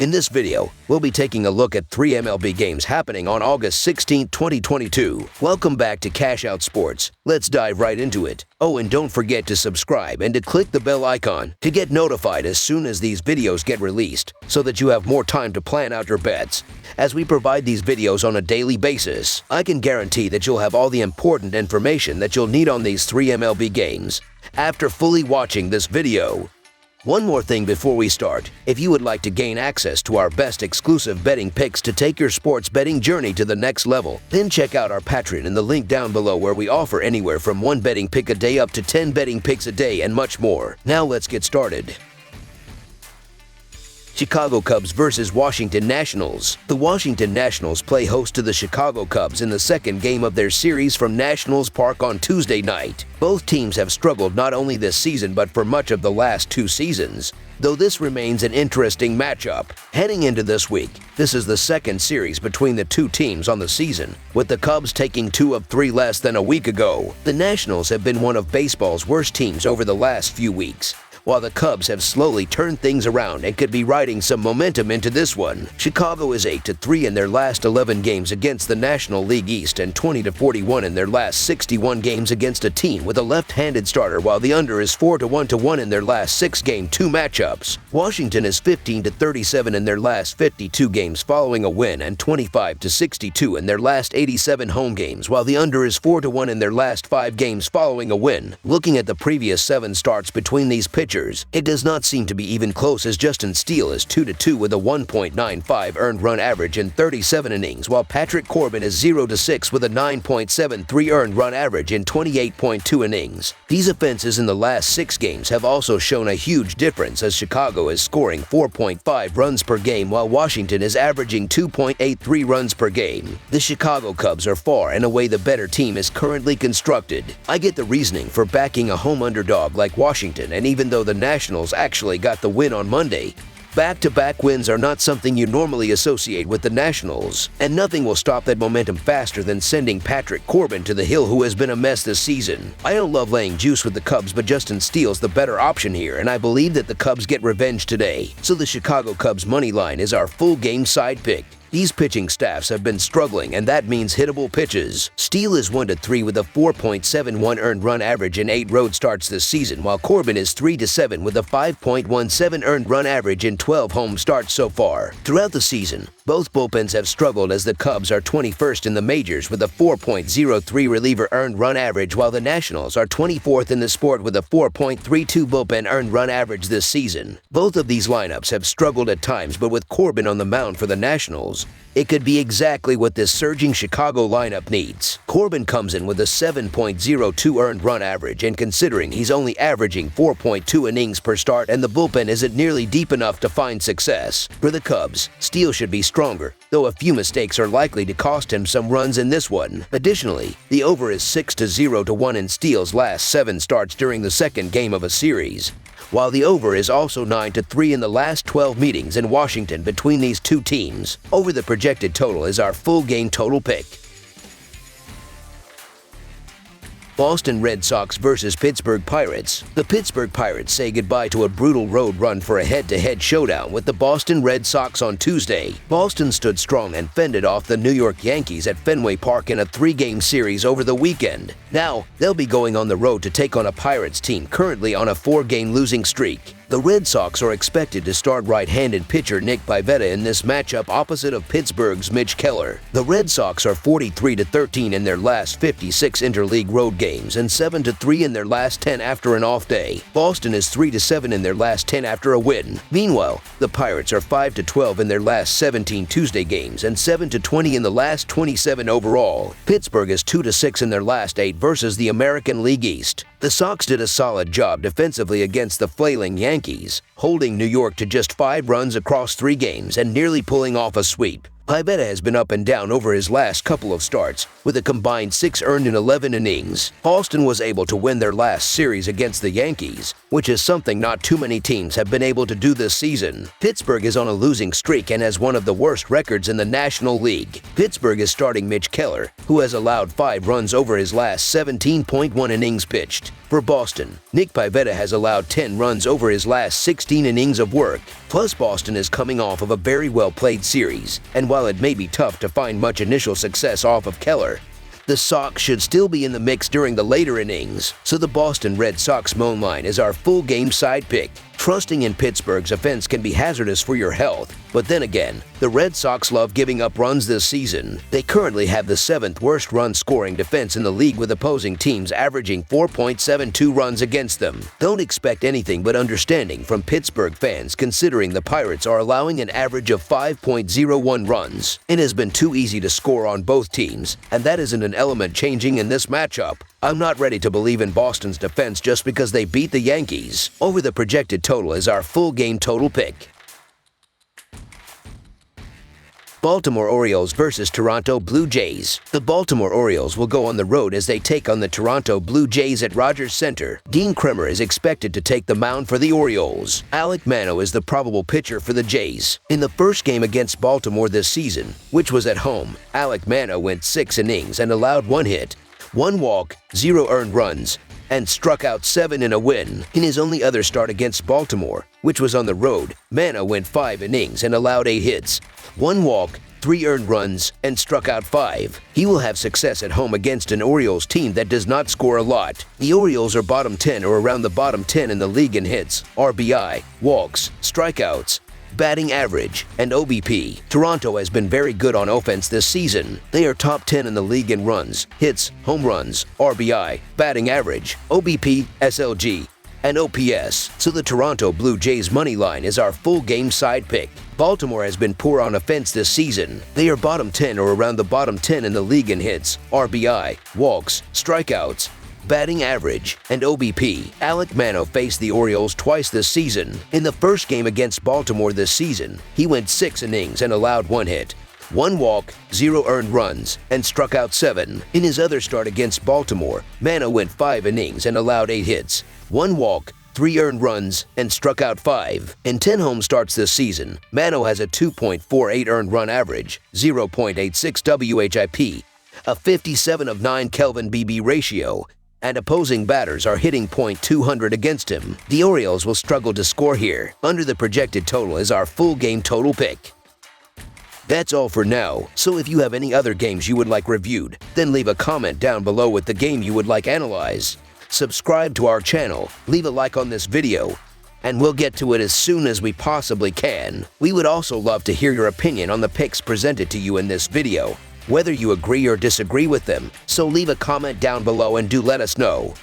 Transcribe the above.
In this video, we'll be taking a look at 3 MLB games happening on August 16, 2022. Welcome back to Cash Out Sports. Let's dive right into it. Oh, and don't forget to subscribe and to click the bell icon to get notified as soon as these videos get released, so that you have more time to plan out your bets. As we provide these videos on a daily basis, I can guarantee that you'll have all the important information that you'll need on these 3 MLB games after fully watching this video. One more thing before we start. If you would like to gain access to our best exclusive betting picks to take your sports betting journey to the next level, then check out our Patreon in the link down below, where we offer anywhere from 1 betting pick a day up to 10 betting picks a day and much more. Now let's get started. Chicago Cubs versus Washington Nationals. The Washington Nationals play host to the Chicago Cubs in the second game of their series from Nationals Park on Tuesday night. Both teams have struggled not only this season but for much of the last 2 seasons, though this remains an interesting matchup. Heading into this week, this is the second series between the 2 teams on the season, with the Cubs taking 2 of 3 less than a week ago. The Nationals have been one of baseball's worst teams over the last few weeks, while the Cubs have slowly turned things around and could be riding some momentum into this one. Chicago is 8-3 in their last 11 games against the National League East and 20-41 in their last 61 games against a team with a left-handed starter, while the under is 4-1 in their last 6 Game 2 matchups. Washington is 15-37 in their last 52 games following a win and 25-62 in their last 87 home games, while the under is 4-1 in their last 5 games following a win. Looking at the previous 7 starts between these pitchers, it does not seem to be even close, as Justin Steele is 2-2 with a 1.95 earned run average in 37 innings, while Patrick Corbin is 0-6 with a 9.73 earned run average in 28.2 innings. These offenses in the last 6 games have also shown a huge difference, as Chicago is scoring 4.5 runs per game while Washington is averaging 2.83 runs per game. The Chicago Cubs are far and away the better team as currently constructed. I get the reasoning for backing a home underdog like Washington, and even though the Nationals actually got the win on Monday, back-to-back wins are not something you normally associate with the Nationals, and nothing will stop that momentum faster than sending Patrick Corbin to the hill, who has been a mess this season. I don't love laying juice with the Cubs, but Justin Steele's the better option here, and I believe that the Cubs get revenge today. So the Chicago Cubs money line is our full game side pick. These pitching staffs have been struggling, and that means hittable pitches. Steele is 1-3 with a 4.71 earned run average in 8 road starts this season, while Corbin is 3-7 with a 5.17 earned run average in 12 home starts so far. Throughout the season, both bullpens have struggled, as the Cubs are 21st in the majors with a 4.03 reliever earned run average, while the Nationals are 24th in the sport with a 4.32 bullpen earned run average this season. Both of these lineups have struggled at times, but with Corbin on the mound for the Nationals, it could be exactly what this surging Chicago lineup needs. Corbin comes in with a 7.02 earned run average, and considering he's only averaging 4.2 innings per start and the bullpen isn't nearly deep enough to find success. For the Cubs, Steele should be stronger, though a few mistakes are likely to cost him some runs in this one. Additionally, the over is 6-0 in Steele's last 7 starts during the second game of a series, while the over is also 9-3 in the last 12 meetings in Washington between these 2 teams. Over the projected total is our full game total pick. Boston Red Sox versus Pittsburgh Pirates. The Pittsburgh Pirates say goodbye to a brutal road run for a head-to-head showdown with the Boston Red Sox on Tuesday. Boston stood strong and fended off the New York Yankees at Fenway Park in a 3-game series over the weekend. Now, they'll be going on the road to take on a Pirates team currently on a 4-game losing streak. The Red Sox are expected to start right-handed pitcher Nick Pivetta in this matchup opposite of Pittsburgh's Mitch Keller. The Red Sox are 43-13 in their last 56 interleague road games and 7-3 in their last 10 after an off day. Boston is 3-7 in their last 10 after a win. Meanwhile, the Pirates are 5-12 in their last 17 Tuesday games and 7-20 in the last 27 overall. Pittsburgh is 2-6 in their last 8 versus the American League East. The Sox did a solid job defensively against the flailing Yankees, holding New York to just 5 runs across 3 games and nearly pulling off a sweep. Pivetta has been up and down over his last couple of starts, with a combined 6 earned in 11 innings. Boston was able to win their last series against the Yankees, which is something not too many teams have been able to do this season. Pittsburgh is on a losing streak and has one of the worst records in the National League. Pittsburgh is starting Mitch Keller, who has allowed 5 runs over his last 17.1 innings pitched. For Boston, Nick Pivetta has allowed 10 runs over his last 16 innings of work. Plus, Boston is coming off of a very well-played series, and while it may be tough to find much initial success off of Keller, the Sox should still be in the mix during the later innings, so the Boston Red Sox moan line is our full game side pick. Trusting in Pittsburgh's offense can be hazardous for your health, but then again, the Red Sox love giving up runs this season. They currently have the 7th worst run-scoring defense in the league, with opposing teams averaging 4.72 runs against them. Don't expect anything but understanding from Pittsburgh fans, considering the Pirates are allowing an average of 5.01 runs. It has been too easy to score on both teams, and that isn't an element changing in this matchup. I'm not ready to believe in Boston's defense just because they beat the Yankees. Over the projected total is our full game total pick. Baltimore Orioles versus Toronto Blue Jays. The Baltimore Orioles will go on the road as they take on the Toronto Blue Jays at Rogers Center. Dean Kremer is expected to take the mound for the Orioles. Alek Manoah is the probable pitcher for the Jays. In the first game against Baltimore this season, which was at home, Alek Manoah went 6 innings and allowed 1 hit, 1 walk, 0 earned runs, and struck out 7 in a win. In his only other start against Baltimore, which was on the road, Manoah went 5 innings and allowed 8 hits, 1 walk, 3 earned runs, and struck out 5. He will have success at home against an Orioles team that does not score a lot. The Orioles are bottom 10 or around the bottom 10 in the league in hits, RBI, walks, strikeouts, batting average, and OBP. Toronto has been very good on offense this season. They are top 10 in the league in runs, hits, home runs, RBI, batting average, OBP, SLG, and OPS, so the Toronto Blue Jays money line is our full game side pick. Baltimore has been poor on offense this season. They are bottom 10 or around the bottom 10 in the league in hits, RBI, walks, strikeouts, batting average, and OBP. Alek Manoah faced the Orioles twice this season. In the first game against Baltimore this season, he went 6 innings and allowed 1 hit, 1 walk, 0 earned runs, and struck out 7. In his other start against Baltimore, Manoah went 5 innings and allowed 8 hits, 1 walk, 3 earned runs, and struck out 5. In 10 home starts this season, Manoah has a 2.48 earned run average, 0.86 WHIP, a 57 of 9 Kelvin BB ratio, and opposing batters are hitting .200 against him. The Orioles will struggle to score here. Under the projected total is our full game total pick. That's all for now, so if you have any other games you would like reviewed, then leave a comment down below with the game you would like analyzed. Subscribe to our channel, leave a like on this video, and we'll get to it as soon as we possibly can. We would also love to hear your opinion on the picks presented to you in this video, whether you agree or disagree with them, so leave a comment down below and do let us know.